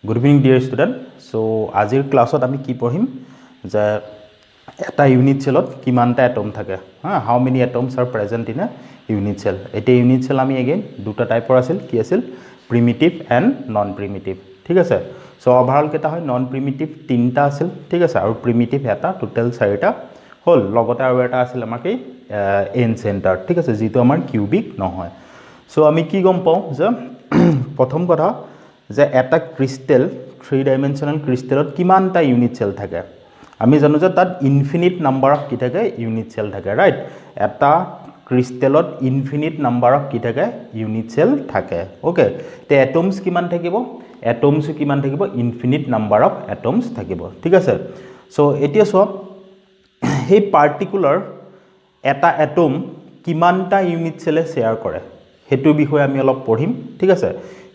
Good evening, dear student. So, আজিৰ ক্লাছত আমি কি পঢ়িম যে এটা ইউনিট সেলত কিমানটা এটম থাকে how many atoms are present in a unit cell এটা ইউনিট সেল আমি again দুটা টাইপৰ আছিল কি আছিল primitive and non primitive ঠিক আছে সো ওভাৰঅল কেটা হয় non primitive তিনটা আছিল ঠিক আছে আৰু primitive এটা টোটাল চাৰিটা হল লগতে আৰু এটা আছিল আমাৰ কি n center ঠিক আছে যেটো আমাৰ কিউবিক নহয় সো আমি কি গম পাও যে প্ৰথম কথা যে এটা ক্রিস্টাল 3 ডাইমেনশনাল ক্রিস্টালত কিমানটা ইউনিট সেল থাকে আমি জানো যে তাত ইনফিনিট নাম্বার অফ কি থাকে ইউনিট সেল থাকে রাইট এটা ক্রিস্টালত ইনফিনিট নাম্বার অফ কি থাকে ইউনিট সেল থাকে ওকে তে এটমস কিমান থাকিব এটমস কিমান থাকিব ইনফিনিট নাম্বার অফ এটমস থাকিব ঠিক আছে সো এতিয়া সো এই পার্টিকুলার এটা এটম কিমানটা ইউনিট সেলে শেয়ার কৰে হেতু বিষয় আমি অলপ পঢ়িম ঠিক আছে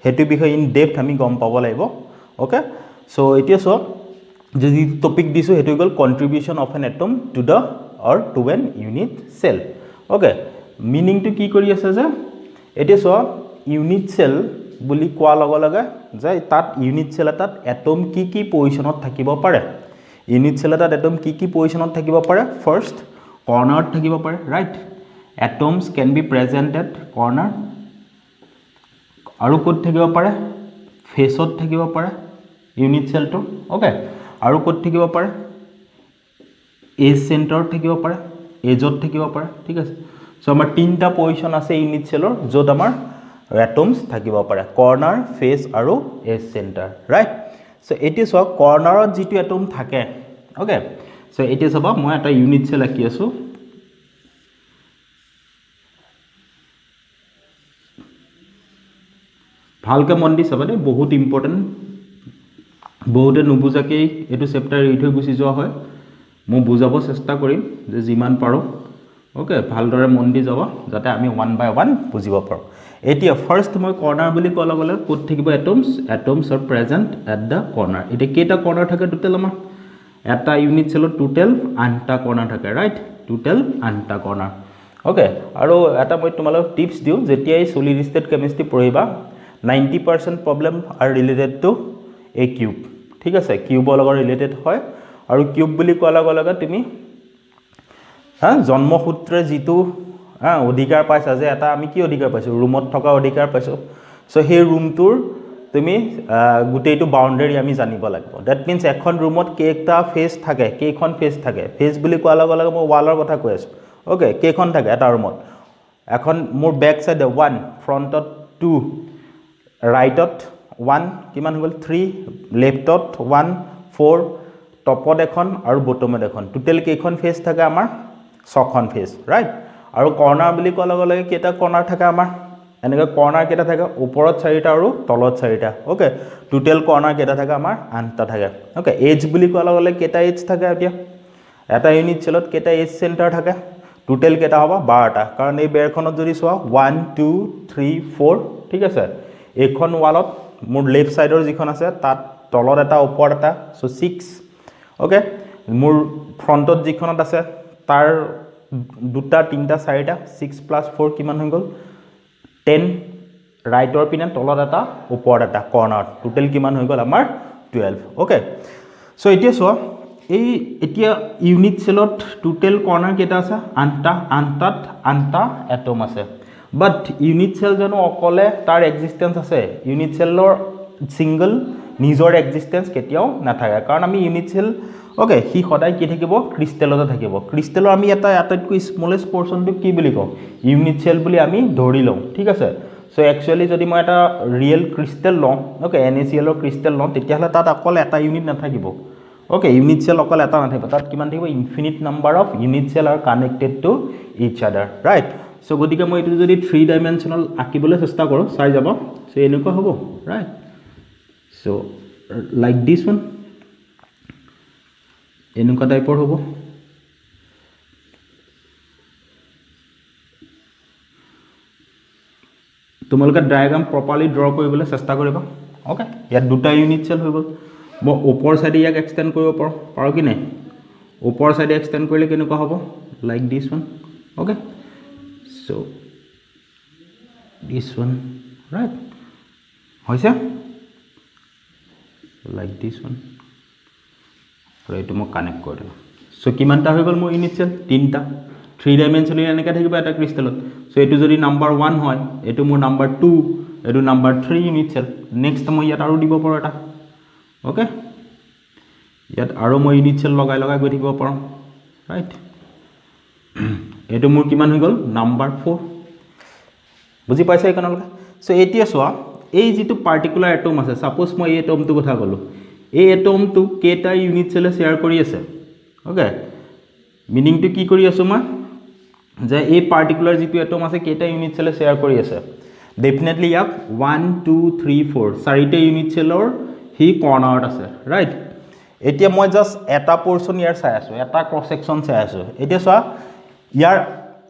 হেতু বিষয় ইন ডেপথ আমি গম পাব লাগিব ওকে সো এতিয়া সো যদি টপিক দিছো হেতু গল contribution of an atom to the or to an unit cell okay meaning to কি কৰি আছে যে এতিয়া সো ইউনিট সেল বুলি কোৱা লগ লগা যে তাত ইউনিট সেল এটাত এটম কি পজিশনত থাকিব পাৰে ইউনিট সেল এটাত এটম কি পজিশনত থাকিব পাৰে ফাৰ্স্ট কৰ্নাৰত থাকিব পাৰে right atoms can be present at corner আৰু ক'ত থাকিব পাৰে ফেসত থাকিব পাৰে ইউনিট সেলটো ওকে আৰু ক'ত থাকিব পাৰে এজ সেন্টাৰত থাকিব পাৰে এজত থাকিব পাৰে ঠিক আছে সো আমাৰ তিনটা পজিশন আছে ইউনিট সেলৰ যত আমাৰ atoms থাকিব পাৰে কৰ্নাৰ ফেস আৰু এজ সেন্টাৰ ৰাইট সো এটি সো কৰ্নাৰত যেটো এটম থাকে ওকে সো এটি সবা মই এটা ইউনিট সেল আকি আছো ভালকে মন দি চাবা দে বহুত ইম্পৰ্টেন্ট বহুতে নুবুজাকে এটো চেপ্টাৰ ৰিড হৈ গুছি যোৱা হয় মই বুজাব চেষ্টা কৰিম যে জিমান পাৰো ওকে ভালদৰে মন দি যাবা যাতে আমি ওয়ান বাই ওয়ান বুজিব পাৰো এতিয়া ফাৰ্স্ট মই কৰ্নাৰ বুলি কলা গলে কোত থাকিব atoms are present at the corner এটা কেটা কৰ্নাৰ থাকে টোটাল আমাৰ এটা ইউনিট সেলৰ টোটাল 8টা কৰ্নাৰ থাকে ৰাইট টোটাল 8টা কৰ্নাৰ ওকে আৰু এটা মই তোমালোক টিপস দিও যেতিয়াই সলিড স্টেট কেমিস্ট্ৰি পঢ়িবা 90% problem are related to a cube ঠিক আছে কিউবৰ লগত ৰিলেটেড হয় আৰু কিউব বুলি কোৱা লগা তুমি জন্মসূত্ৰে যেটো অধিকাৰ পাইছা যে এটা আমি কি অধিকাৰ পাইছো ৰুমত থকা অধিকাৰ পাইছো সো সেই ৰুমটোৰ তুমি গুটেইটো বাউন্ডাৰি আমি জানিব লাগিব দ্যাট মিন্স এখন ৰুমত কেইটা ফেস থাকে কেইখন ফেস থাকে ফেস বুলি কোৱা লগা মই ওয়ালৰ কথা কৈ আছো ওকে কেইখন থাকে এটা ৰুমত এখন মোৰ বেক সাইডে 1 ফ্ৰন্টত 2 ৰাইটত 1 কিমান হ'ল 3 লেফটত 1 4 টপত এখন আৰু বটমত এখন টোটাল কেইখন ফেস থাকে আমাৰ 6খন ফেস ৰাইট আৰু কৰ্নাৰ বুলি কোৱা লগে কেটা কৰ্নাৰ থাকে আমাৰ এনেকৈ কৰ্নাৰ কেটা থাকে ওপৰত 4টা আৰু তলত 4টা ওকে টোটাল কৰ্নাৰ কেটা থাকে আমাৰ 8টা থাকে ওকে এজ বুলি কোৱা লগে কেটা এজ থাকে এতিয়া এটা ইউনিট সেলত কেটা এজ সেন্টাৰ থাকে টোটাল কেটা হ'ব 12টা কাৰণ এই বেৰখনত যদি চোৱা 1 2 3 4 ঠিক আছে এখন ওয়ালত মোৰ লেফট সাইডৰ যিখন আছে তাত তলত এটা ওপৰত এটা সো 6 ওকে মোৰ ফ্ৰন্টত যিখনত আছে তাৰ দুটা তিনটা চাৰিটা 6 + 4 কিমান হৈ গল 10 ৰাইটৰ পিনে তলত এটা ওপৰত এটা কৰ্নাৰ টোটাল কিমান হৈ গল আমাৰ 12 ওকে সো এতিয়া চোৱা এই এতিয়া ইউনিট সেলত টোটাল কৰ্নাৰ কেটা আছে 8টা এটম আছে But unit cell জানো অকলে তাৰ এক্সিস্টেন্স আছে ইউনিট সেলৰ সিঙ্গল নিজৰ এক্সিস্টেন্স কেতিয়াও নাথাকে কাৰণ আমি ইউনিট সেল ওকে হি সদায় কি থাকিব ক্ৰিস্টালতে থাকিব ক্ৰিস্টালৰ আমি এটা আটাইতকৈ স্মলেষ্ট পোৰশনটো কি বুলি কওঁ ইউনিট সেল বুলি আমি ধৰি লওঁ ঠিক আছে সো একচুয়ালি যদি মই এটা ৰিয়েল ক্ৰিস্টাল লওঁ ওকে NaCl ৰ ক্রিস্টাল লওঁ তেতিয়া হলে তাত অকল এটা ইউনিট নাথাকিব ওকে ইউনিট সেল অকল এটা নাথাকিব তাত কিমান থাকিব infinite number of unit cell are connected to each other right so গতিকে মই এটো যদি 3 ডাইমেনশনাল আকিবলৈ চেষ্টা কৰো চাই যাব সো এনেকুৱা হ'ব right so like this one এনেকুৱা টাইপৰ হ'ব তোমালোকে ডায়াগ্ৰাম প্ৰপাৰলি ড্ৰ কৰিবলৈ চেষ্টা কৰিবা ওকে ইয়াত দুটা ইউনিট সেল হৈ গল মই ওপৰ সাইডে ইয়াক এক্সটেন্ড কৰিব পাৰো কি নাই ওপৰ সাইডে এক্সটেন্ড কৰিলে কেনেকুৱা হ'ব like this one okay so this one right hoise like this one আৰু এইটো মই কানেক্ট কৰি দিলোঁ চ' কিমানটা হৈ গ'ল মোৰ ইনিচিয়েল 3টা 3 ডাইমেনশ্যনেল এনেকৈ থাকিব এটা ক্ৰিষ্টেলত চ' এইটো যদি নাম্বাৰ 1 হয় এইটো মোৰ নাম্বাৰ 2 এইটো নাম্বাৰ 3 ইনিচিয়েল নেক্সট মই ইয়াত আৰু দিব পাৰোঁ এটা অ'কে ইয়াত আৰু মই ইনিচিয়েল লগাই গৈ থাকিব পাৰোঁ ৰাইট এইটো মোৰ কিমান হৈ গ'ল নাম্বাৰ 4 বুজি পাইছে এইখনলৈকে চ' এতিয়া চোৱা এই যিটো পাৰ্টিকুলাৰ এটম আছে ছাপ'জ মই এই এটমটোৰ কথা ক'লোঁ এই এটমটো কেইটা ইউনিট চেলে শ্বেয়াৰ কৰি আছে অ'কে মিনিংটো কি কৰি আছোঁ মই যে এই পাৰ্টিকুলাৰ যিটো এটম আছে কেইটা ইউনিট চেলে শ্বেয়াৰ কৰি আছে ডেফিনেটলি ইয়াক 1 2 3 4 চাৰিটা ইউনিট চেলৰ হি কৰ্নাৰত আছে ৰাইট এতিয়া মই জাষ্ট এটা পৰ্চন ইয়াৰ চাই আছোঁ এটা ক্ৰছ ছেকশ্যন চাই আছোঁ এতিয়া চোৱা ইয়াৰ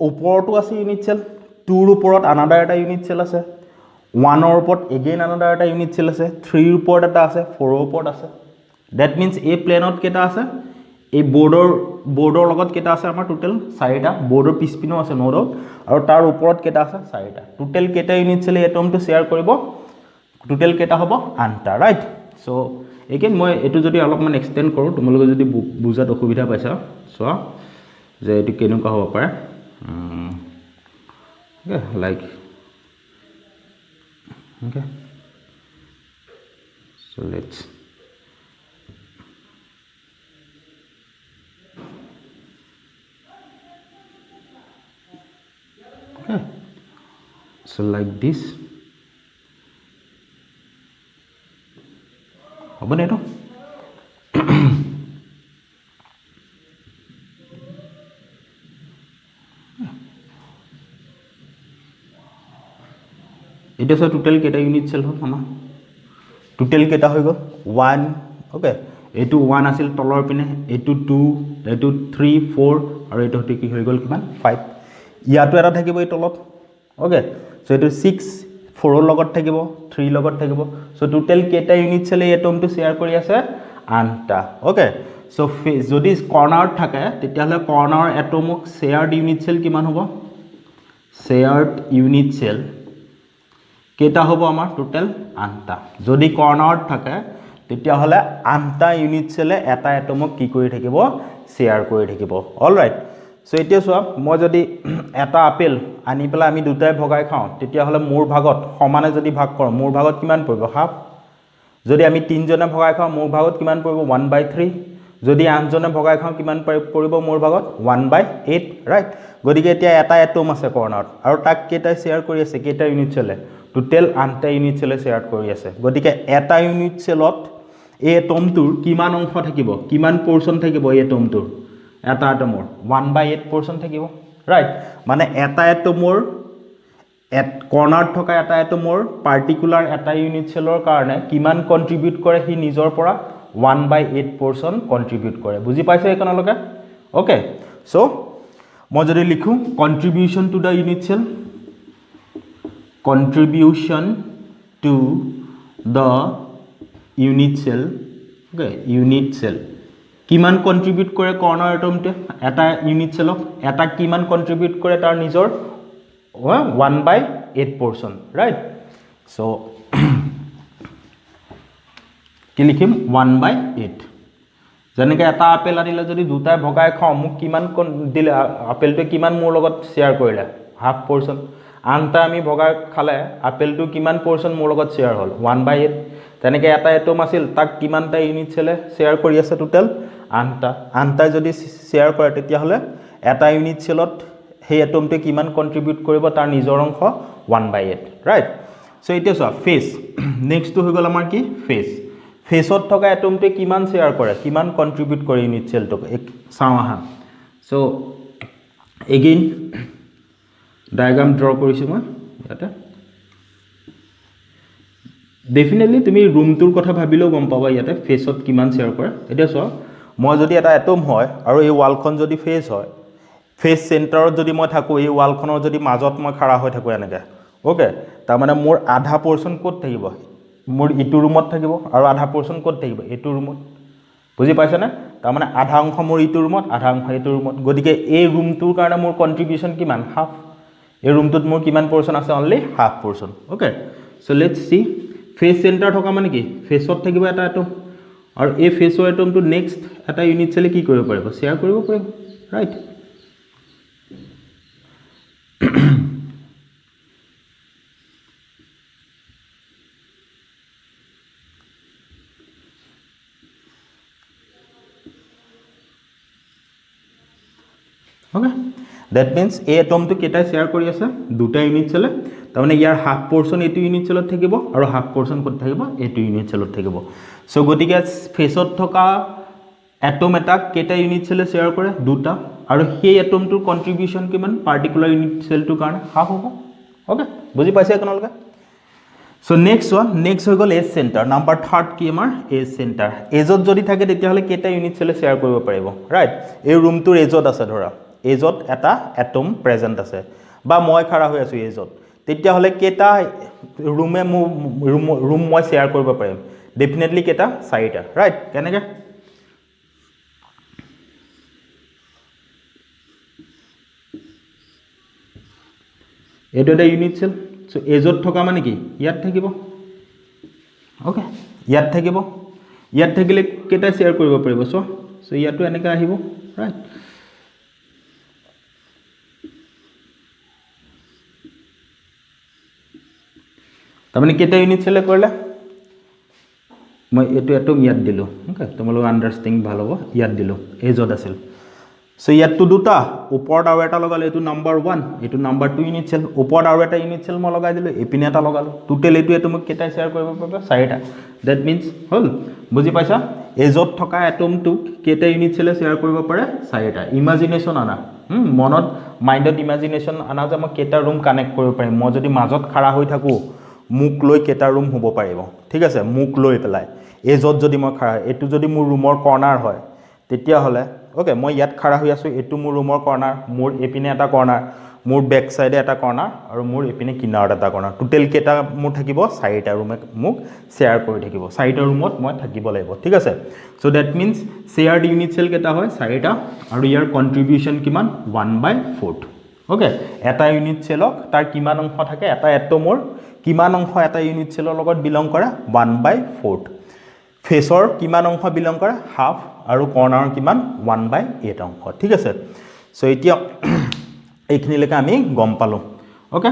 ওপৰতো আছে ইউনিট চেল 2ৰ ওপৰত আনাদাৰ এটা ইউনিট চেল আছে 1ৰ ওপৰত এগেইন আনাদাৰ এটা ইউনিট চেল আছে 3ৰ ওপৰত এটা আছে 4ৰ ওপৰত আছে ডেট মিনছ এই প্লেনত কেইটা আছে এই বৰ্ডৰ লগত কেইটা আছে আমাৰ টোটেল 4টা বৰ্ডৰ পিছপিনো আছে ন ডাউট আৰু তাৰ ওপৰত কেইটা আছে 4টা টোটেল কেইটা ইউনিট চেল এই এটমটো শ্বেয়াৰ কৰিব টোটেল কেইটা হ'ব 8টা ৰাইট চ' এগেইন মই এইটো যদি অলপমান এক্সটেণ্ড কৰোঁ তোমালোকে যদি বুজাত অসুবিধা পাইছা চোৱা যে এইটো কেনেকুৱা হ'ব পাৰে okay like okay so let's okay so like this হ'ব নে এইটো এটা সব টোটাল কেটা ইউনিট সেল হল আমাৰ টোটাল কেটা হৈ গ'ল 1 ওকে এটো 1 আছিল তলৰ পিনে এটো 2 এটো 3 4 আৰু এটো হতে কি হৈ গ'ল কিমান 5 ইয়াটো এটা থাকিব এই তলত ওকে সো এটো 6 4 ৰ লগত থাকিব 3 লগত থাকিব সো টোটাল কেটা ইউনিট সেল এই এটমটো শেয়াৰ কৰি আছে 8টা ওকে সো যদি কৰ্নাৰত থাকে তেতিয়া হলে কৰ্নাৰ এটমক শেয়াৰড ইউনিট সেল কিমান হ'ব শেয়াৰড ইউনিট সেল কেটা হ'ব আমাৰ টোটাল 8টা যদি কৰ্নাৰত থাকে তেতিয়া হলে 8টা ইউনিট সেলে এটা এটমক কি কৰি থাকিব শেয়াৰ কৰি থাকিব অলৰাইট সো এতিয়া চোৱা মই যদি এটা আপেল আনি পেলা আমি দুটাই ভগাই খাওঁ তেতিয়া হলে মোৰ ভাগত সমানে যদি ভাগ কৰোঁ মোৰ ভাগত কিমান পৰিব হাফ যদি আমি তিনজনে ভগাই খাওঁ মোৰ ভাগত কিমান পৰিব 1/3 যদি আনজনে ভগাই খাওঁ কিমান পৰিব মোৰ ভাগত 1/8 ৰাইট গতিকে এতিয়া এটা এটম আছে কৰ্নাৰত আৰু তাক কেটা শেয়াৰ কৰি আছে কেটা ইউনিট সেলে টোটাল 8টা ইউনিট সেলে শেয়াৰ কৰি আছে গতিকে এটা ইউনিট সেলত এই এটমটোৰ কিমান অংশ থাকিব কিমান পোৰশন থাকিব এই এটমটোৰ এটা এটমৰ 1/8 পোৰশন থাকিব ৰাইট মানে এটা এটমৰ কৰ্নাৰত থকা এটা এটমৰ পাৰ্টিকুলাৰ এটা ইউনিট সেলৰ কাৰণে কিমান কন্ট্ৰিবিউট কৰে হি নিজৰ পৰা 1/8 পোৰশন কন্ট্ৰিবিউট কৰে বুজি পাইছে এইখনলৈকে ওকে সো মই যদি লিখো contribution to the unit cell contribution to the unit cell okay unit cell কিমান কন্ট্ৰিবিউট কৰে কৰ্নাৰ এটমটো এটা ইউনিট সেলক এটা কিমান কন্ট্ৰিবিউট কৰে তাৰ নিজৰ 1/8 পোৰশন ৰাইট সো কি লিখিম 1/8 যেনেকৈ এটা আপেল আনিলে যদি দুটাই ভগাই খাওঁ মোক কিমান দিলে আপেলটো কিমান মোৰ লগত শেয়াৰ কৰিলে হাফ পোৰশন আনটা আমি ভগাই খালে আপেলটো কিমান পোৰশন মোৰ লগত শেয়াৰ হল 1/8 তেনেকৈ এটা এটম আছিল তাক কিমানটা ইউনিট সেলে শেয়াৰ কৰি আছে টোটাল 8টা যদি শেয়াৰ কৰে তেতিয়া হলে এটা ইউনিট সেলত সেই এটমটো কিমান কন্ট্ৰিবিউট কৰিব তাৰ নিজৰ অংশ 1/8 ৰাইট সো এতিয়া চোৱা ফেজ নেক্সট হৈ গ'ল আমাৰ কি ফেজ ফেজত থকা এটমটো কিমান শেয়াৰ কৰে কিমান কন্ট্ৰিবিউট কৰে ইউনিট সেলটো চাওঁ আহা সো এগেইন ডায়াগ্ৰাম ড্ৰ কৰিছো মই ইয়াতে ডেফিনেটলি তুমি ৰুমটোৰ কথা ভাবিলেও গম পাবা ইয়াতে ফেজত কিমান শেয়াৰ কৰে এতিয়া চোৱা মই যদি এটা এটম হয় আৰু এই ওয়ালখন যদি ফেজ হয় ফেজ চেণ্টাৰত যদি মই থাকো এই ওয়ালখনৰ যদি মাজত মই খাৰা হৈ থাকো এনেকে ওকে তাৰ মানে মোৰ আধা পোৰশন ক'ত থাকিব মোৰ ইটো ৰুমত থাকিব আৰু আধা পোৰশন ক'ত থাকিব এটো ৰুমত বুজি পাইছা না তাৰ মানে আধা অংশ মোৰ ইটো ৰুমত আধা অংশ এটো ৰুমত গতিকে এই ৰুমটোৰ কাৰণে মোৰ কন্ট্ৰিবিউশন কিমান হাফ এই ৰুমটোত মোৰ কিমান পোৰশন আছে only half portion okay so let's see face center থকা মানে কি ফেজত থাকিব এটা এটম আৰু এই ফেচৰ এটমটো নেক্সট এটা ইউনিট চেলে কি কৰিব পাৰিব শ্বেয়াৰ কৰিব পাৰিব ৰাইট ओके दैट मीन्स ए एटमটো কেটা শেয়াৰ কৰি আছে দুটা ইউনিট চেলে তাৰমানে ইয়াৰ হাফ পোৰশন এটো ইউনিট চেলত থাকিব আৰু হাফ পোৰশন কত থাকিব এটো ইউনিট চেলত থাকিব সো গতিকে ফেসত থকা এটম এটা কেটা ইউনিট চেলে শেয়ার কৰে দুটা আৰু সেই এটমটোৰ কন্ট্ৰিবিউশন কিমান পাৰ্টিকুলাৰ ইউনিট চেলটোৰ কাৰণে হাফ হ'ব ওকে বুজি পাইছে আপোনালোকে সো নেক্সট হৈ গল এজ সেন্টাৰ নাম্বাৰ 3 কি আমাৰ এজ সেন্টাৰ এজত যদি থাকে তেতিয়া হলে কেটা ইউনিট চেলে শেয়াৰ কৰিব পাৰিব ৰাইট এই ৰুমটোৰ এজত আছে ধৰা এজত এটা এটম প্ৰেজেন্ট আছে বা মই খাৰা হৈ আছো এজত তেতিয়া হলে কেটা ৰুম মই শেয়াৰ কৰিব পাৰিম ডেফিনেটলি কেটা চাৰিটা ৰাইট কেনেকে এটো এটা ইউনিট সেল সো এজত থকা মানে কি ইয়াত থাকিব ওকে ইয়াত থাকিলে কেটা শেয়াৰ কৰিব পাৰিব সো ইয়াটো এনেকা আহিব ৰাইট তাৰমানে কেটা ইউনিট সেলে কৰিলা মই এটো এটম ইয়াত দিলো ওকে তোমালোক আন্ডাৰষ্টেণ্ডিং ভাল হ'ব ইয়াত দিলো এজত আছিল সো ইয়াতটো দুটা ওপৰত আৰু এটা লগালে এটো নাম্বাৰ 1 এটো নাম্বাৰ 2 ইউনিট সেল ওপৰত আৰু এটা ইউনিট সেল মই লগাই দিলো এপিনে এটা লগালো টোটাল এটো এটম কেটা শেয়াৰ কৰিব পাৰিব চাৰিটা দ্যাট মিন্স হল বুজি পাইছা এজত থকা এটমটো কেটা ইউনিট সেলে শেয়াৰ কৰিব পাৰে চাৰিটা ইমাজিনেশন আনা মনত মাইন্ডত ইমাজিনেশন আনা যে মই কেটা ৰুম কানেক্ট কৰিব পাৰিম মই যদি মাজত খাৰা হৈ থাকো মুক লৈ কেটা ৰুম হ'ব পাৰিব ঠিক আছে মুক লৈ পেলাই এজত যদি মই খাৰা এটো যদি মোৰ ৰুমৰ কৰ্নাৰ হয় তেতিয়া হলে ওকে মই ইয়াত খাৰা হৈ আছো এটো মোৰ ৰুমৰ কৰ্নাৰ মোৰ এপিনে এটা কৰ্নাৰ মোৰ বেক সাইডে এটা কৰ্নাৰ আৰু মোৰ এপিনে কিনাৰত এটা কৰ্নাৰ টোটাল কেটা মোৰ থাকিব চাৰিটা ৰুমে মোক শেয়াৰ কৰি থাকিব চাৰিটা ৰুমত মই থাকিব লাগিব ঠিক আছে so that means shared unit cell কেটা হয় চাৰিটা আৰু ইয়াৰ কন্ট্ৰিবিউশন কিমান 1/4 ওকে এটা ইউনিট সেলক তাৰ কিমান অংশ থাকে এটা এটমৰ কিমান অংশ এটা ইউনিট সেলৰ লগত বিলং কৰে 1/4 ফেসৰ কিমান অংশ বিলং কৰে হাফ আৰু কৰ্নাৰ কিমান 1/8 অংশ ঠিক আছে সো এতিয়া এইখিনিলৈকে আমি গম পালো ওকে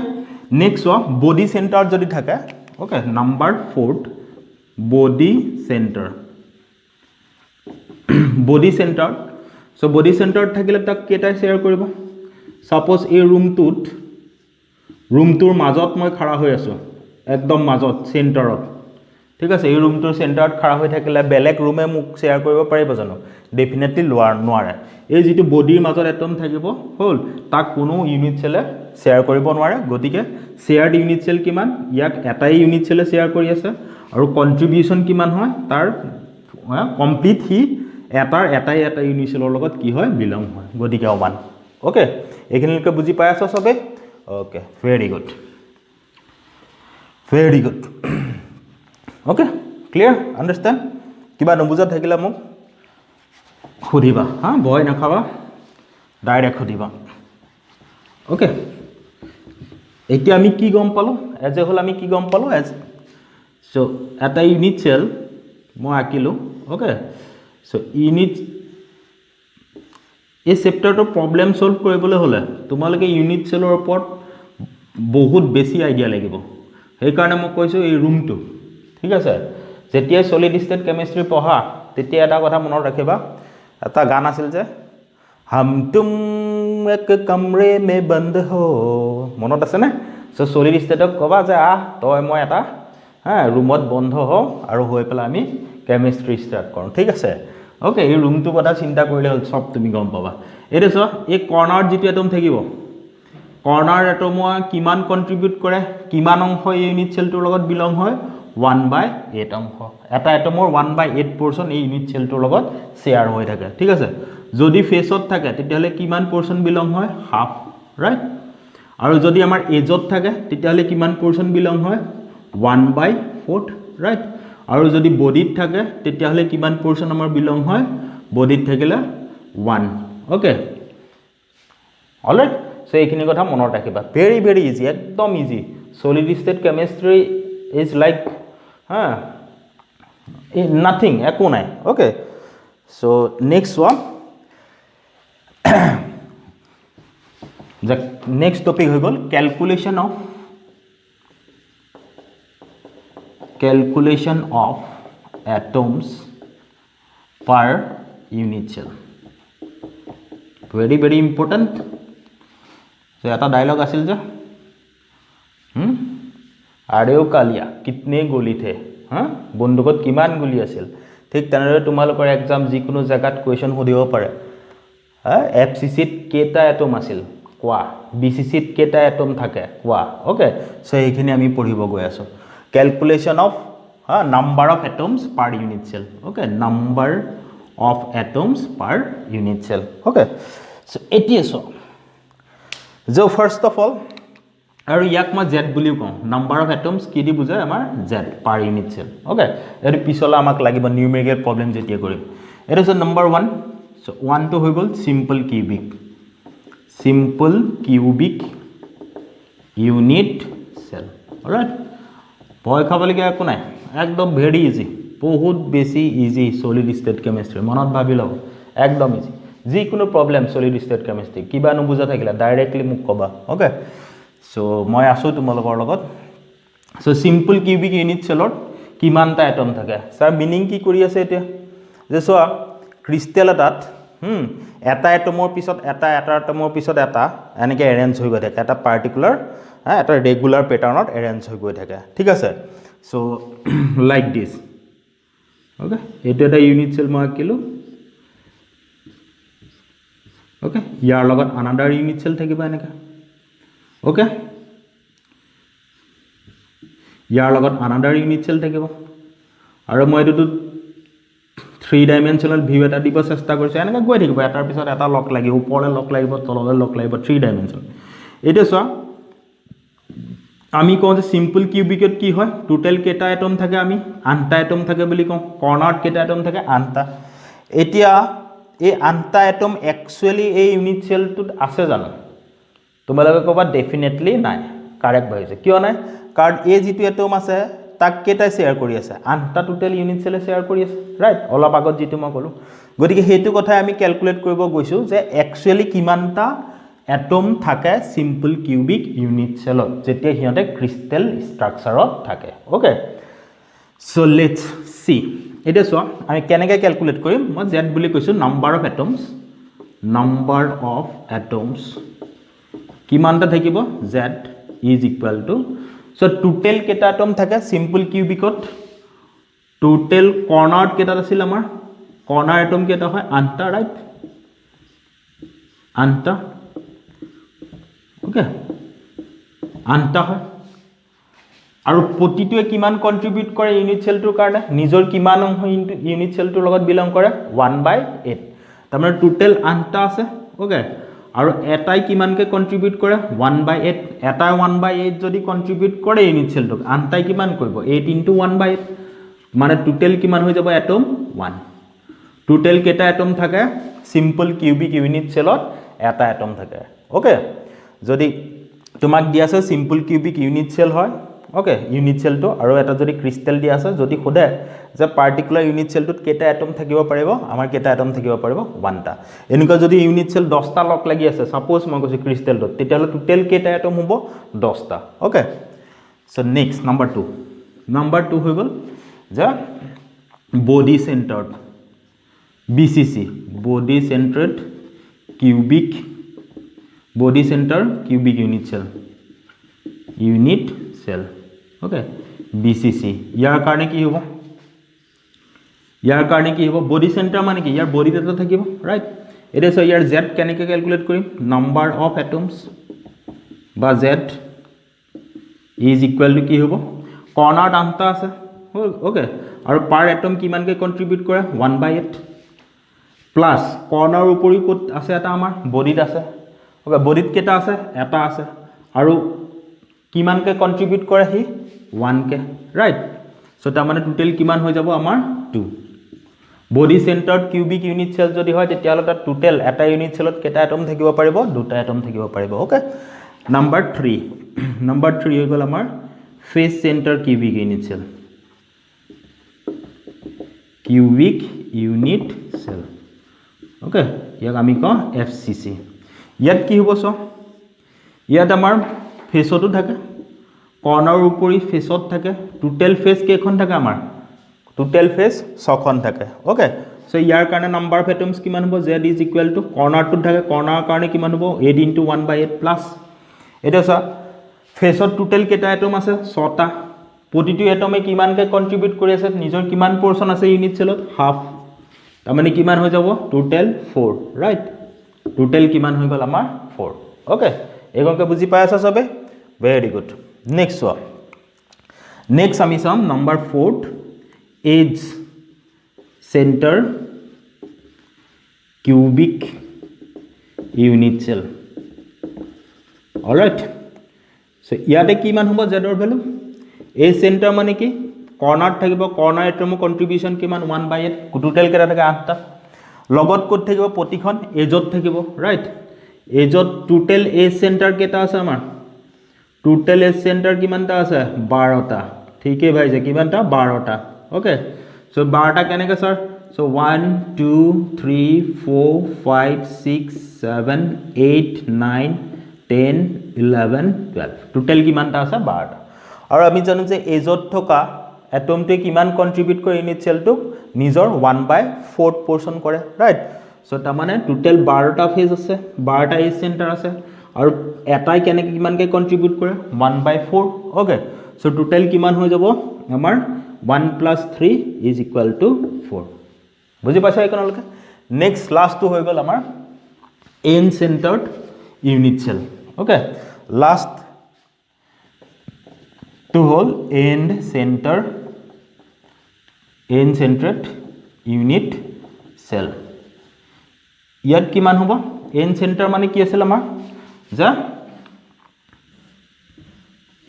নেক্সট বডি সেন্টাৰ যদি থাকে okay number 4 body centre so body centre থাকিলে তাক কেটা শেয়াৰ কৰিব সাপোজ এই ৰুমটোৰ মাজত মই খাৰা হৈ আছো একদম মাজত সেন্টাৰত ঠিক আছে এই ৰুমটোৰ সেন্টাৰত খাৰা হৈ থাকিলে বেলেগ ৰুমে মোক শেয়াৰ কৰিব পাৰিব জানো ডেফিনেটলি নোৱাৰে এই যেটো বডিৰ মাজত এটম থাকিব হল তাক কোনো ইউনিট সেলে শেয়াৰ কৰিব নোৱাৰে গতিকে শেয়াৰড ইউনিট সেল কিমান ইয়াক এটাই ইউনিট সেলে শেয়াৰ কৰি আছে আৰু কন্ট্ৰিবিউশন কিমান হয় তাৰ কমপ্লিট হি এটাই ইউনিট সেলৰ লগত কি হয় বিলং হয় গতিকে 1 ওকে এইখিনিলৈকে বুজি পাই আছো সবে okay very good okay clear understand किबा नुबुजा থাকিলে মোক খুদিবা হ্যাঁ ভয় নাখাবা ডাইৰেক্ট খুদিবা ওকে এতিয়া আমি কি গম পালো এজ এ হল আমি কি গম পালো এজ সো এটা ইউনিট সেল মই আকিলো ওকে সো ইউনিট এই চেপ্টাৰটো প্ৰবলেম সলভ কৰিবলৈ হলে তোমালোকে ইউনিট সেলৰ ওপৰত বহুত বেছি আইডিয়া লাগিব সেই কাৰণে মই কৈছো এই ৰুমটো ঠিক আছে যেতিয়া সলিড স্টেট কেমিস্ট্ৰি পঢ়া তেতিয়া এটা কথা মনত ৰাখিবা এটা গান আছিল যে हम तुम एक कमरे में बंद हो মনত আছে না সো সলিড স্টেটক কবা যে তই মই এটা ৰুমত বন্ধ হও আৰু হৈ পেলা আমি কেমিস্ট্ৰি ষ্টাৰ্ট কৰো ঠিক আছে ওকে এই ৰুমটো কথা চিন্তা কৰিলে হল সব তুমি গম পাবা এটো সো এই কৰ্নাৰ যেটো এটম থাকিব কৰ্নাৰ এটমে কিমান কন্ট্ৰিবিউট কৰে কিমান অংশ ইউনিট সেলটোৰ লগত বিলং হয় 1/8 অংশ এটা এটমৰ 1/8 পোৰশন এই ইউনিট সেলটোৰ লগত শেয়াৰ হৈ থাকে ঠিক আছে যদি ফেসত থাকে তেতিয়াহলে কিমান পোৰশন বিলং হয় হাফ ৰাইট আৰু যদি আমাৰ এজত থাকে তেতিয়াহলে কিমান পোৰশন বিলং হয় 1/4 ৰাইট আৰু যদি বডিত থাকে তেতিয়াহলে কিমান পোৰশন আমাৰ বিলং হয় বডিত থাকিলে 1 ওকে অলৰাইট সো এইখিনি কথা মনত ৰাখিবা ভেৰি ইজি একদম easy solid state chemistry is like নাথিং একো নাই okay so next one the next topic হৈ গল calculation of atoms per unit cell very important so eta dialogue asil je आरेओ Kaliya कितने गोली थे हाँ बंदूकत किमान गोली आसिल ठीक तनरे तुमालोकर एग्जाम जिकुनो जगात क्वेश्चन हुदिब पारे एफसीसी केटा एटम आसिल कोआ बीसीसी केटा एटम थाके कोआ ओके सो एखिनि आमी पढिब गय आछो calculation of number of atoms per unit cell okay number of atoms per unit cell okay so एटिए सो जो फर्स्ट ऑफ ऑल और याक मैं जेड बुलिও কওঁ नंबर ऑफ एटम्स কি দি বুজায় আমাৰ Z per unit cell okay এৰ পিছলা আমাক লাগিব নিউমেৰিকেল প্ৰবলেম যেতিয়া কৰিম এটা আছে নম্বৰ 1 সো 1 তো হৈ গল simple cubic unit cell alright ভয় খাবলগীয়া একো নাই একদম ভেৰি ইজি বহুত বেছি ইজি সলিড স্টেট কেমিস্ট্ৰি মনত ভাবি লও একদম ইজি যিকোনো প্ৰবলেম সলিড স্টেট কেমিস্ট্ৰি কিবা নুবুজা থাকিলা ডাইৰেক্টলি মোক কবা ওকে সো মই আছো তোমালোকৰ লগত সো সিম্পল কিউবিক ইউনিট সেলত কিমানটা এটম থাকে স্যাৰ মিনিং কি কৰি আছে এতিয়া যে সোয়া ক্ৰিস্টাল এটাত এটা এটমৰ পিছত এটা এটমৰ পিছত এটা এনেকে এৰেঞ্জ হৈ গৈ থাকে এটা পাৰ্টিকুলাৰ এটা ৰেগুলাৰ প্যাটাৰ্নত এৰেঞ্জ হৈ গৈ থাকে ঠিক আছে সো লাইক দিস ওকে এটা এটা ইউনিট সেল মই আঁকিলো ওকে ইয়াৰ লগত আনাদাৰ ইউনিট সেল থাকিবা এনেকা ओके यार लगत अनादार यूनिट सेल থাকিব আৰু মই এটো 3 ডাইমেনশনাল ভিউ এটা দিব চেষ্টা কৰিছো এনেকা গৈ থাকিব এটাৰ পিছত এটা লক লাগিব ওপৰলে লক লাগিব তললে লক লাগিব 3 ডাইমেনশন এটো চোৱা আমি কওঁ যে সিম্পল কিউবিকত কি হয় টোটাল কেটা এটম থাকে আমি আনটা এটম থাকে বুলি কওঁ কৰ্নাৰত কেটা এটম থাকে আনটা এতিয়া এই আনটা এটম একচুয়ালি এই ইউনিট সেলটোত আছে জানো তোমালোকে কবা ডেফিনেটলি নাই কারেক্ট ভাইছে কিয় নাই কাৰণ এই যেটো এটম আছে তাক কেটা শেয়াৰ কৰি আছে আনটা টোটাল ইউনিট সেলে শেয়াৰ কৰি আছে রাইট অলপ আগত যেটো মই কলো গতিকে হেতু কথা আমি ক্যালকুলেট কৰিব গৈছো যে একচুয়ালি কিমানটা এটম থাকে সিম্পল কিউবিক ইউনিট সেলত যেতিয়া হিয়তে ক্রিস্টাল স্ট্ৰাকচাৰত থাকে ওকে সো লেটস সি এটা সো আমি কেনেকৈ ক্যালকুলেট কৰিম মই জেড বুলি কৈছো নাম্বাৰ অফ এটমস কিমানটা থাকিব z is equal to so total কেটা এটম থাকে সিম্পল কিউবিকত টোটাল কৰ্নাৰত কেটা আছিল আমাৰ কৰ্নাৰ এটম কেটা হয় আনটা ৰাইট আনটা ওকে আনটা হয় আৰু প্ৰতিটোৱে কিমান কন্ট্ৰিবিউট কৰে ইউনিট সেলটোৰ কাৰণে নিজৰ কিমান অংশ ইউনিট সেলটোৰ লগত বিলং কৰে 1/8 তাৰমানে টোটাল আনটা আছে ওকে আৰু এটাই কিমানকে কন্ট্ৰিবিউট কৰে 1/8 এটাই 1/8 যদি কন্ট্ৰিবিউট কৰে ইউনিট সেলটোক আনটাই কিমান কৰিব 8 * 1/8 মানে টোটাল কিমান হৈ যাব এটম 1 টোটাল কেটা এটম থাকে সিম্পল কিউবিক ইউনিট সেলত এটা এটম থাকে ওকে যদি তোমাক দিয়া আছে সিম্পল কিউবিক ইউনিট সেল হয় ওকে ইউনিট সেলটো আৰু এটা যদি ক্ৰিস্টাল দিয়া আছে যদি খুদে যে পাৰ্টিকুলাৰ ইউনিট সেলটোত কেটা এটম থাকিব পাৰিব আমাৰ কেটা এটম থাকিব পাৰিব 1টা এনেকুৱা যদি ইউনিট সেল 10টা লক লাগি আছে সাপোজ মই কৈছো ক্রিস্টালটোত তেতিয়ালে টোটাল কেটা এটম হ'ব 10টা ওকে সো নেক্সট নাম্বার 2 হৈ গল যে body centred BCC body centered cubic unit cell okay BCC ইয়াৰ কাৰণে কি হ'ব বডি সেন্টাৰ মানে কি ইয়াৰ বডি এটা থাকিব ৰাইট এটা সো ইয়াৰ z কেনেকৈ ক্যালকুলেট কৰিম নাম্বার অফ এটমস বা z ইজ ইকুয়াল টু কি হ'ব কৰ্নাৰত আনটা আছে ওকে আৰু পাৰ এটম কিমানকৈ কন্ট্ৰিবিউট কৰে 1/8 প্লাস কৰ্নাৰ উপৰি কত আছে এটা আমাৰ বডিত আছে ওকে বডিত কেটা আছে এটা আছে আৰু কিমানকৈ কন্ট্ৰিবিউট কৰে হি 1 কে ৰাইট সো তাৰ মানে টোটাল কিমান হৈ যাব আমাৰ 2 body centered cubic unit cell যদি হয় তেতিয়ালে তাৰ টোটাল এটা ইউনিট সেলত কেটা এটম থাকিব পাৰিব দুটা এটম থাকিব পাৰিব ওকে নাম্বাৰ 3 হৈ গল আমাৰ face centre cubic unit cell cubic unit cell. Okay, ইয়াক আমি কওঁ FCC. ইয়াত কি হ'ব চ ইয়াত আমাৰ ফেসতো থাকে কৰ্ণাৰ উপৰি ফেসত থাকে টোটাল ফেস কেইখন থাকে আমাৰ টোটাল ফেস 6খন থাকে ওকে সো ইয়াৰ কাৰণে নাম্বাৰ অফ এটমছ কিমান হ'ব z ইজ ইকুৱেল টু কৰ্ণাৰটো থাকে কৰ্ণাৰৰ কাৰণে কিমান হ'ব 8 * 1/8 প্লাস এটা সা ফেসত টোটাল কেটা এটম আছে 6টা প্ৰতিটো এটমে কিমানকে কন্ট্ৰিবিউট কৰি আছে নিজৰ কিমান পোৰশন আছে ইউনিট সেলত হাফ তাৰ মানে কিমান হৈ যাব টোটাল 4 ৰাইট টোটাল কিমান হৈ গল আমাৰ 4 ওকে এগনকে বুজি পাই আছা সবে very good next one next আমি চাম number 4 edge center cubic unit cell alright so ইয়াতে কি মান হ'ব z ৰ ভ্যালু a center মানে কি কৰ্ণাৰ থাকিব কৰ্ণাৰ এটমৰ কন্ট্ৰিবিউশন কিমান 1/8 টোটাল কেটা থাকে 8টা লগত কোড থাকিব প্ৰতিখন এজত থাকিব ৰাইট এজত টোটাল a center কেটা আছে আমাৰ টোটাল a center কিমানটা আছে 12টা ঠিকই ভাই যে কিমানটা 12টা ওকে so 12টা কেনেকে স্যার so 1 2 3 4 5 6 7 8 9 10 11 12 টোটাল কিমানটা আছে 12টা আৰু আমি জানো যে এজত থকা এটমটো কিমান কন্ট্ৰিবিউট কৰে ইউনিট সেলটো নিজৰ 1/4 পোৰশন কৰে ৰাইট সো তা মানে টোটাল 12টা ফেজ আছে 12টা এজ সেন্টাৰ আছে আৰু এটাই কেনেকে কিমানকে কন্ট্ৰিবিউট কৰে 1/4 ওকে সো টোটাল কিমান হৈ যাব আমাৰ 1 + 3 is equal to 4 বুজি পাইছা একনলকে নেক্সট লাস্ট তো হৈ গল আমাৰ n centered unit cell okay last to whole end centered unit cell ইয়াত কিমান হ'ব end center মানে কি আছিল আমাৰ যা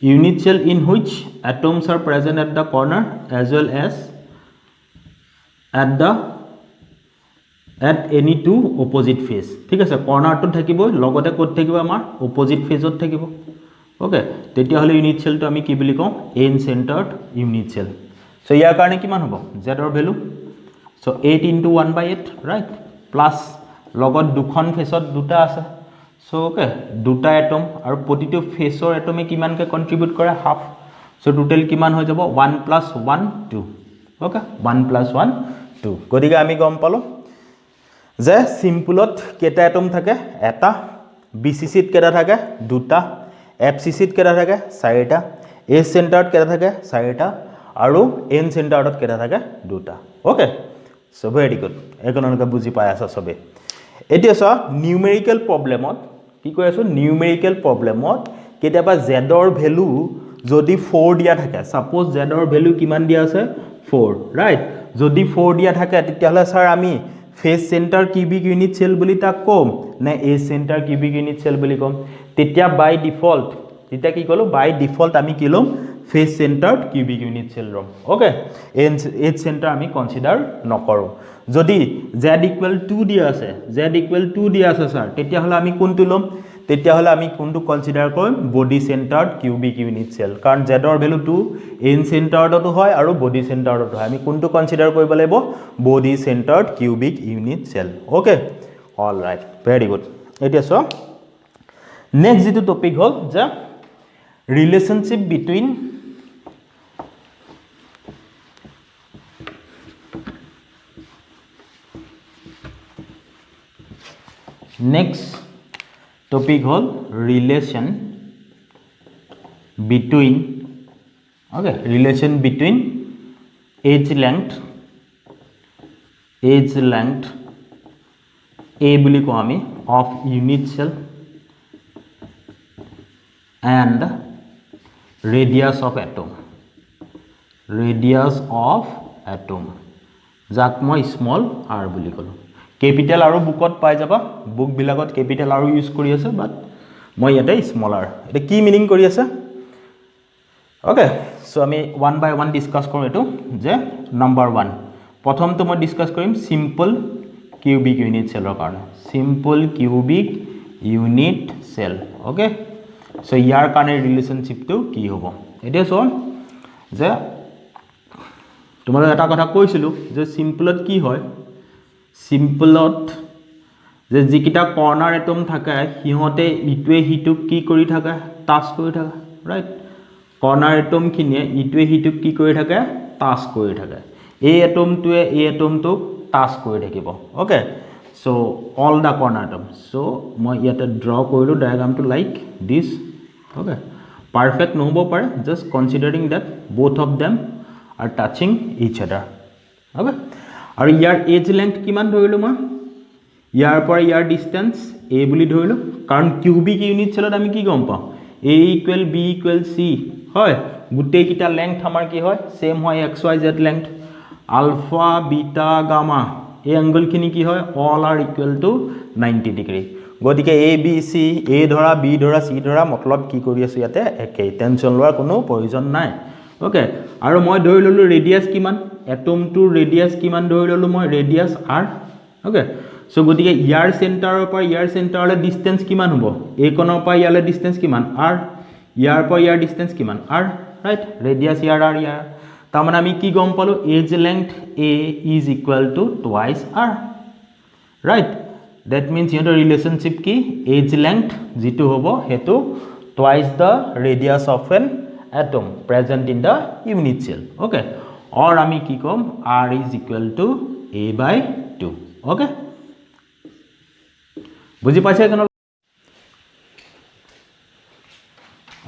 unit cell in which atoms are present at the corner as well as at any two opposite face ঠিক আছে কৰ্ণাৰটো থাকিব লগতে কোড থাকিব আমাৰ অপোজিট ফেজত থাকিব ওকে তেতিয়া হলে ইউনিট সেলটো আমি কি বুলি কওঁ n centered unit cell so ইয়াৰ কাৰণে কিমান হ'ব z ৰ ভ্যালু সো 8 * 1/8 ৰাইট প্লাস লগত দুখন ফেসত দুটা আছে সো ওকে দুটা এটম আৰু প্ৰতিটো ফেসৰ এটমে কিমানকে কন্ট্ৰিবিউট কৰে হাফ সো টোটাল কিমান হৈ যাব 1 + 1 2 ওকে 1 + 1 2 গতিকে আমি গম পালো যে সিম্পলত কেটা এটম থাকে এটা বিসিসিত কেটা থাকে দুটা এফসিসিত কেটা থাকে চাৰিটা এজ সেন্টাৰত কেটা থাকে চাৰিটা আৰু এন সেন্টাৰত কেটা থাকে দুটা ওকে সো ভেৰি গুড একনলকে বুজি পাই আছা সবে এতিয়া সা নিউমেৰিকেল প্ৰবলেমত কি কৈ আছো নিউমেৰিকেল প্ৰবলেমত কেতিয়াবা z ৰ ভ্যালু যদি 4 দিয়া থাকে সাপোজ z ৰ ভ্যালু কিমান দিয়া আছে 4 ৰাইট যদি 4 দিয়া থাকে তেতিয়াহলে স্যাৰ আমি face centre cubic unit cell বুলি তাক কম নে edge centre cubic unit cell বুলি কম তেতিয়া বাই ডিফল্ট তেতিয়া কি কলো বাই ডিফল্ট আমি কি লম ফেজ সেন্টাৰ্ড কিউবিক ইউনিট সেল লম ওকে এজ সেন্টাৰ আমি কনসিডাৰ নকৰো যদি z = 2 দিয়া আছে z = 2 দিয়া আছে স্যাৰ তেতিয়া হলে আমি কোনটো লম তেতিয়া হলে আমি কোনটো কনসিডাৰ কৰিম body centered cubic unit cell কাৰণ z ৰ ভ্যালু 2 n সেন্টাৰ্ডটো হয় আৰু বডি সেন্টাৰ্ডটো হয় আমি কোনটো কনসিডাৰ কৰিব লাগিব body centered cubic unit cell okay all right very good এতিয়া সো নেক্সট যেটো টপিক হল যে relationship between next topic hol relation between age length a বুলি কওঁ আমি of unit cell and radius of atom যাক মই small r বুলি কলো कैपिटल आरो बुकत पाइ जाबा बुक बिलागत कैपिटल आरो यूज करि আছে বাট মই ইয়াতে স্মলাৰ এটা কি মিনিং কৰি আছে ওকে সো আমি 1 বাই 1 ডিসকাস কৰো এটো যে নাম্বাৰ 1 প্ৰথমটো মই ডিসকাস কৰিম সিম্পল কিউবিক ইউনিট সেলৰ কাৰণে simple cubic unit cell okay so ইয়াৰ কাৰণে ৰিলেশনশিপটো কি হ'ব এটা সো যে তোমালোক এটা কথা কৈছিলো যে সিম্পলত কি হয় সিম্পলত যে যিকিটা কৰ্নাৰ এটম থাকে হিহতে ইটোৱে হিটুক কি কৰি থাকে টাচ কৰি থাকে ৰাইট কৰ্নাৰ এটম খিনিয়ে ইটোৱে হিটুক কি কৰি থাকে টাচ কৰি থাকে এই এটমটোৱে এই এটমটোক টাচ কৰি থাকিব okay so all the corner atom so মই ইয়াতে ড্ৰ কৰিলো ডায়াগ্ৰামটো লাইক দিস ওকে পাৰফেক্ট নহব পাৰে just considering that both of them are touching each other okay আৰু ইয়াৰ এজ লেংথ কিমান ধৰিলো মই ইয়াৰ পৰা ইয়াৰ ডিসটেন্স a বুলি ধৰিলো কাৰণ কিউবিক ইউনিট চেলত আমি কি গম পাওঁ a = b = c হয় গুটেই কিটা লেংথ আমাৰ কি হয় সেম হয় xyz length alpha beta gamma এই অ্যাঙ্গল খিনি কি হয় all are equal to 90 degree গতিকে a b c a ধৰা b ধৰা c ধৰা মতলব কি কৰি আছে ইয়াতে একেই টেনশন লোৱাৰ কোনো প্ৰয়োজন নাই ওকে আৰু মই ধৰি ললো ৰেডিয়াস কিমান এটমটোৰ ৰেডিয়াস কিমান ধৰি ললো মই ৰেডিয়াস r ওকে সো গতিকে ইয়াৰ সেন্টাৰৰ পৰা ইয়াৰ সেন্টাৰলৈ ডিসটেন্স কিমান হ'ব a কোণৰ পৰা ইয়ালৈ ডিসটেন্স কিমান r ইয়াৰ পৰা ইয়াৰ ডিসটেন্স কিমান r ৰাইট ৰেডিয়াস ইয়াৰ r ইয়াৰ তাৰ মানে আমি কি গম পালো edge length a is equal to twice r right that means your relationship ki age length jitu hobo hetu twice the radius of an atom present in the unit cell okay or ami ki kom r is equal to a by 2 okay বুজি পাইছে কেন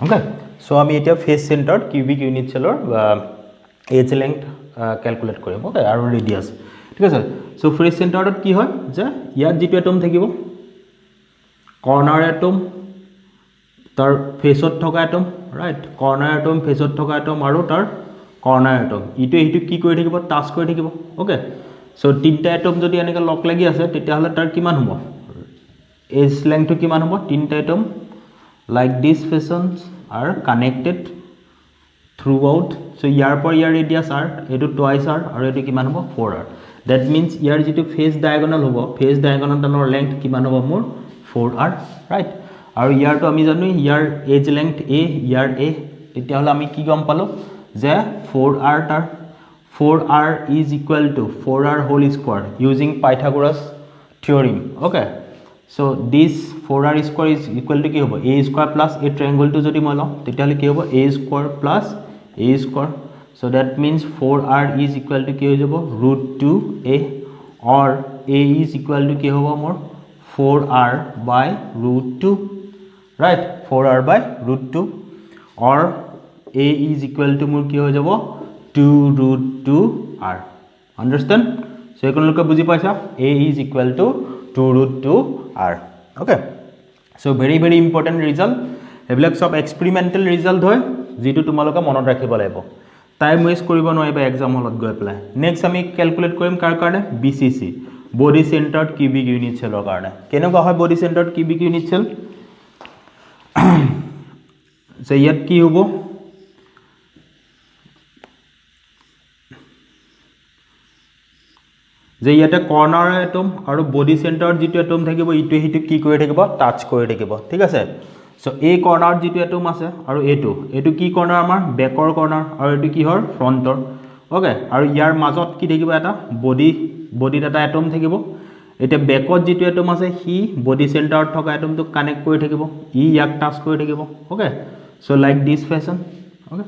okay so ami eta face centered cubic unit cell or age length calculate korim okay aru radius ঠিক আছে so phase সেন্টারত কি হয় যে ইয়াত যেটো atom থাকিব কর্নার এটম তার ফেসত থকা এটম রাইট কর্নার এটম ফেসত থকা এটম আৰু তাৰ কৰ্নাৰ এটম ইটো হিটো কি কৰি থাকিব টাচ কৰি থাকিব ওকে সো তিনটা এটম যদি এনেকে লক লাগি আছে তেতিয়া হলে তাৰ কিমান হ'ব এজ লেংথটো কিমান হ'ব তিনটা atom like this fashions are connected throughout so ইয়াৰ পৰা ইয়াৰ ৰেডিয়াস r এটো টুৱাইস r আৰু এটো কিমান হ'ব 4r that means ইয়াৰ যেটো ফেজ ডায়াগোনাল হ'ব ফেজ ডায়াগোনালৰ লেংথ কিমান হ'ব মোৰ 4r ৰাইট আৰু ইয়াৰটো আমি জানো ইয়াৰ এজ লেংথ a ইয়াৰ a তেতিয়া হলে আমি কি গম পালো যে 4r তাৰ 4r is equal to 4r whole square using Pythagoras theorem okay so this 4r square is equal to কি হ'ব a square plus a triangle to যদি মই লওঁ তেতিয়া হলে কি হ'ব a square plus a square so that means 4r is equal to কি হৈ যাব √2a or a is equal to কি হ'ব মোৰ 4r by √2 right 4r by √2 or a is equal to মোৰ কি হৈ যাব 2√2r understand so এখনলৈকে বুজি পাইছা a is equal to 2√2r okay so very very important result এবিলাক সব এক্সপেৰিমেন্টাল ৰিজাল্ট হয় যেটো তোমালোকে মনত ৰাখিব লাগিব টাইম ওয়েস্ট কৰিব নোৱাৰিবা এক্সাম হলত গৈ পেলাই নেক্সট আমি ক্যালকুলেট কৰিম কাৰ কাৰণে BCC body centered cubic unit সেলৰ কাৰণে কেনেকুৱা হয় body centered cubic unit cell যে ইয়াত কি হ'ব যে ইয়াতে কৰ্নাৰ এটম আৰু বডি সেন্টাৰত যেটো এটম থাকিব ইটো হিটো কি কৰি থাকিব টাচ কৰি থাকিব ঠিক আছে সো এই কৰ্নাৰ যেটো এটম আছে আৰু এটো কি কৰ্নাৰ আমাৰ বেকৰ কৰ্নাৰ আৰু এটো কি হৰ ফ্ৰন্টৰ ওকে আৰু ইয়াৰ মাজত কি থাকিব এটা বডি এটা এটম থাকিব এটা বেকত যেটো এটম আছে হি বডি সেন্টাৰত থকা এটমটো কানেক্ট কৰি থাকিব ই ইয়াক টাচ কৰি থাকিব okay so like this fashion okay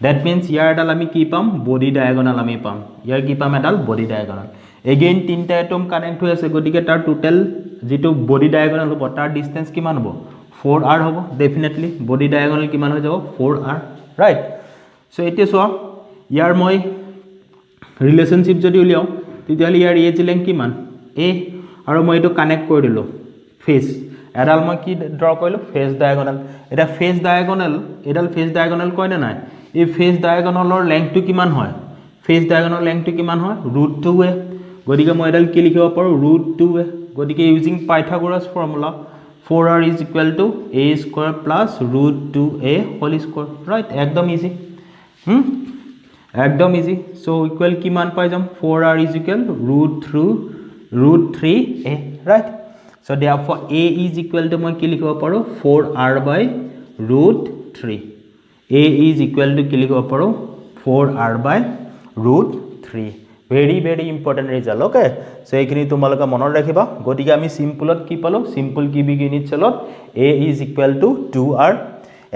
that means ইয়াৰ এডাল আমি কি পাম বডি ডায়াগোনাল আমি পাম ইয়াৰ কি পাম এডাল বডি ডায়াগোনাল এগেইন তিনটা এটম কানেক্ট হৈ আছে গতিকে তাৰ টোটাল যেটো বডি ডায়াগোনাল হ'ব তাৰ ডিসটেন্স কিমান হ'ব 4r হ'ব ডেফিনেটলি বডি ডায়াগোনাল কিমান হৈ যাব 4r ৰাইট সো এতিয়া সো ইয়াৰ মই ৰিলেশনশিপ যদি উলিয়াও তেতিয়াহলে ইয়াৰ এজ লেংথ কিমান a আৰু মই এটো কানেক্ট কৰি দিলো ফেজ এডাল মই কি ড্ৰ কৰিলো ফেজ ডায়াগোনাল এটা ফেজ ডায়াগোনাল এডাল ফেজ ডায়াগোনাল কয় না নাই এই ফেজ ডায়াগোনালৰ লেংথটো কিমান হয় ফেজ ডায়াগোনাল লেংথটো কিমান হয় √2a গতিকে মই এডাল কি লিখিব পাৰো √2a গতিকে using Pythagoras formula 4r is equal to a square plus √2a whole square right একদম ইজি একদম ইজি সো ইকুয়াল কি মান পাই যাম 4r is equal √3a right so therefore a is equal to মই কি লিখিব পাৰো 4r by √3 a is equal to কি লিখিব পাৰো 4r by √3 3 very very important result okay so এইখিনি তোমালোকে মনত ৰাখিবা গতিকে আমি সিম্পলত কি পালো সিম্পল কিউবিক ইউনিট সেলত a is equal to 2r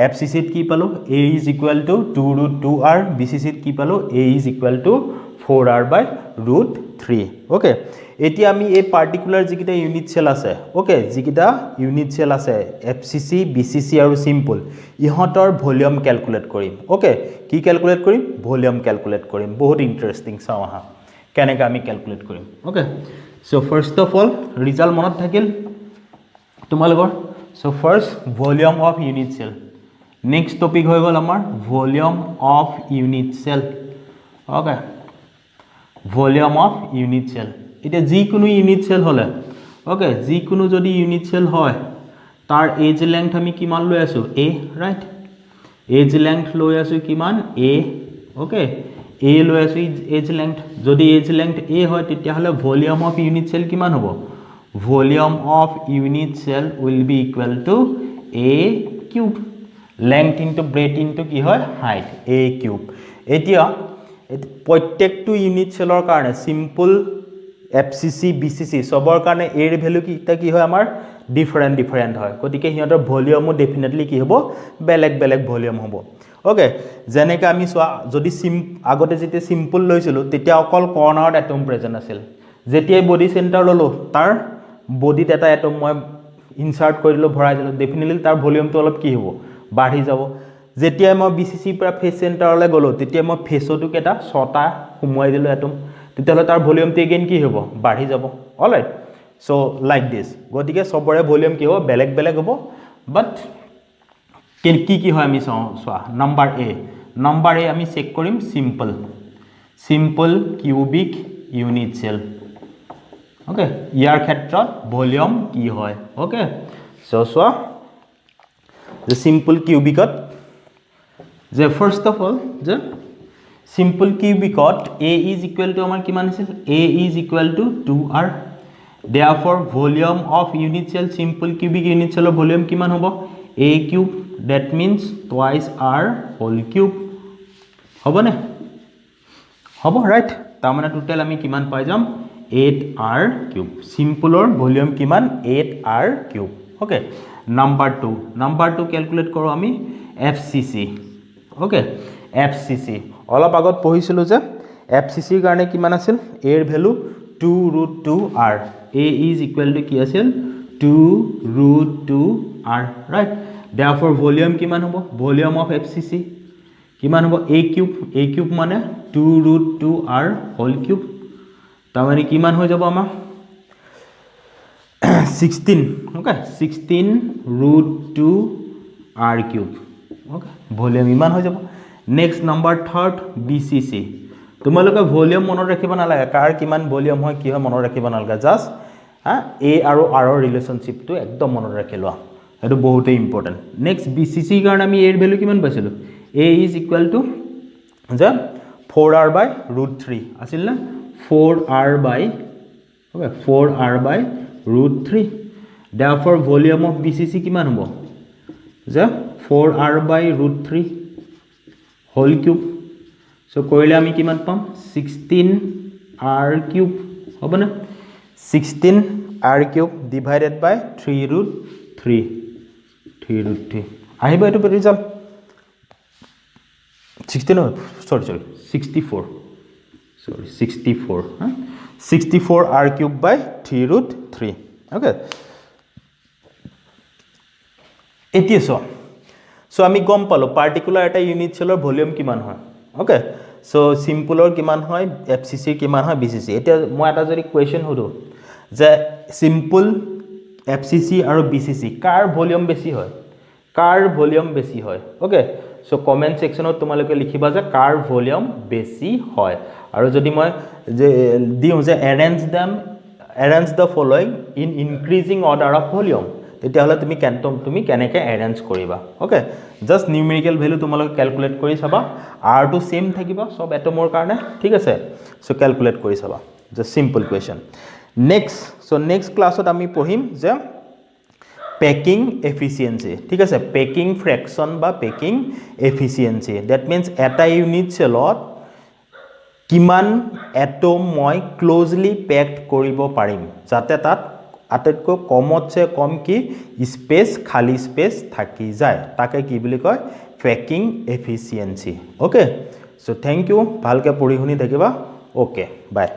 FCC ত কি পালো a is equal to 2 root 2r BCC ত কি পালো a is equal to 4r by root 3 okay এতিয়া আমি এই পার্টিকুলার যিকিটা ইউনিট সেল আছে ওকে যিকিটা ইউনিট সেল আছে FCC BCC আৰু সিম্পল ইহতৰ ভলিউম ক্যালকুলেট কৰিম ওকে কি ক্যালকুলেট কৰিম ভলিউম ক্যালকুলেট কৰিম বহুত ইন্টাৰেস্টিং চাও আহা কেনেকা আমি ক্যালকুলেট কৰিম okay so first of all result মনত থাকিল তোমালোকৰ so first volume of unit cell next topic হৈ গল আমাৰ volume of unit cell okay volume of unit cell এটা যিকোনো ইউনিট সেল হলে ওকে যিকোনো যদি ইউনিট সেল হয় তার এজ লেংথ আমি কিমান লৈ আছো a রাইট এজ লেংথ লৈ আছো কিমান a ওকে a লৈ আছো এজ লেংথ যদি এজ লেংথ a হয় তেতিয়া হলে ভলিউম অফ ইউনিট সেল কিমান হ'ব volume of unit cell will be equal to a cube length into breadth into কি হয় হাইট a কিউব এতিয়া প্ৰত্যেকটো ইউনিট সেলৰ কাৰণে সিম্পল FCC BCC সবৰ কাৰণে এৰ ভ্যালু কি হয় আমাৰ ডিফাৰেন্ট হয় গতিকে হিহঁতৰ ভলিউমো ডেফিনেটলি কি হ'ব বেলেগ ভলিউম হ'ব ওকে যেনেকৈ আমি সোৱা যদি আগতে যেতিয়া সিম্পল লৈছিলো তেতিয়া অকল কৰ্নাৰত এটম প্ৰেজেন্ট আছিল যেতিয়া বডি সেন্টাৰ ললো তাৰ বডিত এটা এটম মই ইনসাৰ্ট কৰি দিলো ভৰাই দিলো ডেফিনেটলি তাৰ ভলিউমটো অলপ কি হ'ব বাঢ়ি যাব যেতিয়া মই BCC পৰা ফেস সেন্টাৰলৈ গলো তেতিয়া মই ফেসটো কেটা 6টা সুমুৱাই দিলো এটম তেতিয়াহলে তাৰ ভলিউমটো এগেইন কি হ'ব বাঢ়ি যাব অলৰাইট সো লাইক দিস গতিকে সবৰে ভলিউম কি হ'ব বেলেগ হ'ব বাট কি হয় আমি সোৱা নাম্বাৰ এ আমি চেক কৰিম simple cubic unit cell okay ইয়াৰ ক্ষেত্ৰত ভলিউম কি হয় ওকে সো সোৱা the simple cubicut the first of all the simple cubicut a is equal to amar kiman asil a is equal to 2r therefore volume of unit cell simple cubic unit cell volume kiman hobo a cube that means twice r whole cube hobo ne hobo right ta mane total ami kiman pai jam 8r cube simple or volume kiman 8r cube okay number 2 calculate koro ami FCC okay FCC অলপ আগত পঢ়িছিলো যে FCC ৰ কাৰণে কিমান আছিল a ৰ value 2 root 2r a is equal to কি আছিল 2 root 2r right therefore volume কিমান হ'ব volume of FCC কিমান হ'ব a cube মানে 2 root 2r whole cube তাৰ মানে কিমান হৈ যাব আমাৰ 16 okay 16 root 2 r cube okay volume ইমান হৈ যাব next number third BCC তোমালোকে ভলিউম মনত ৰাখিব নালাগে কাৰ কিমান ভলিউম হয় কি হয় মনত ৰাখিব নালাগে জাস্ট a আৰু r ৰ ৰিলেশনশিপটো একদম মনত ৰাখিলোৱা এটো বহুত ইম্পৰ্টেন্ট নেক্সট BCC কাৰণ আমি a ৰ ভ্যালু কিমান পাইছিলো a is equal to যে 4r by root 3 আছিল না 4r by okay 4r by root 3 therefore volume of BCC কিমান হ'ব যে 4r by root 3 whole cube so কৰিলে আমি কিমান পাম 16r cube হ'ব না 16r cube divided by 3 root 3 আহিব এটো result 64r cube by 3 root 3 okay এতিয়া so আমি গম পালো পার্টিকুলার এটা ইউনিট সেলৰ ভলিউম কিমান হয় ওকে সো সিম্পলৰ কিমান হয় FCC কিমান হয় BCC এটা মই এটা যদি কোৱেশ্চন হলো যে সিম্পল FCC আৰু BCC কাৰ ভলিউম বেছি হয় ওকে সো কমেন্ট সেকশনত তোমালোকে লিখিবা যে কাৰ ভলিউম বেছি হয় আৰু যদি মই যে দিও যে arrange the following in increasing order of volume তেতিয়া হলে তুমি কেনেকে অ্যাৰেঞ্জ কৰিবা ওকে জাস্ট নিউমেৰিকেল ভ্যালু তোমালোকে ক্যালকুলেট কৰি চাবা r টু সেম থাকিবা সব এটমৰ কাৰণে ঠিক আছে সো ক্যালকুলেট কৰি চাবা জাস্ট সিম্পল কোৱেশ্চন নেক্সট ক্লাছত আমি পঢ়িম যে পেকিং এফিচিয়েন্সি ঠিক আছে পেকিং ফ্ৰেকশন বা পেকিং এফিচিয়েন্সি দ্যাট মিন্স এটা ইউনিট সেলত কিমান এটম মই ক্লোজলি পেকড কৰিব পাৰিম যাতে তাত আটাইতকৈ কমতছে কম কি স্পেচ খালি স্পেচ থাকি যায় তাকে কি বুলি কয় packing efficiency okay so thank you ভালকে পঢ়ি শুনি থাকিবা ওকে বাই